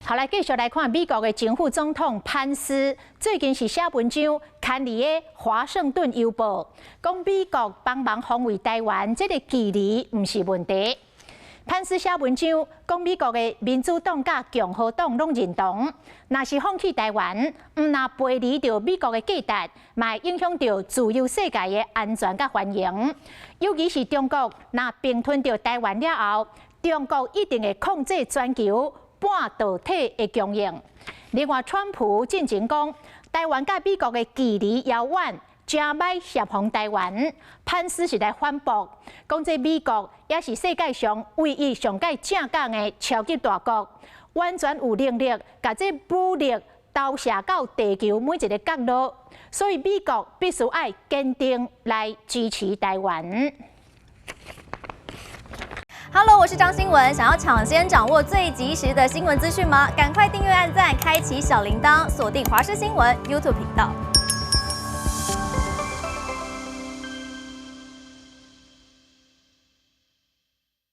好，来继续来看美国的前副总统潘斯，最近是写文章刊伫个《华盛顿邮报》，讲美国帮忙防卫台湾，这个距离唔是问题。潘斯写文章讲美国的民主党甲共和党拢认同，若是放弃台湾，唔那背离着美国的价值，嘛会影响着自由世界的安全甲繁荣。尤其是中国若并吞着台湾了后，中国一定会控制全球半导体的供应。另外，川普进前讲，台湾甲美国的距离遥远，真歹协防台湾。潘斯是来反驳，讲这美国也是世界上唯一上界正港的超级大国，完全有能力把这武力投射到地球每一个角落，所以美国必须要坚定来支持台湾。Hello， 我是张新文。想要抢先掌握最及时的新闻资讯吗？赶快订阅、按赞、开启小铃铛，锁定华视新闻 YouTube 频道。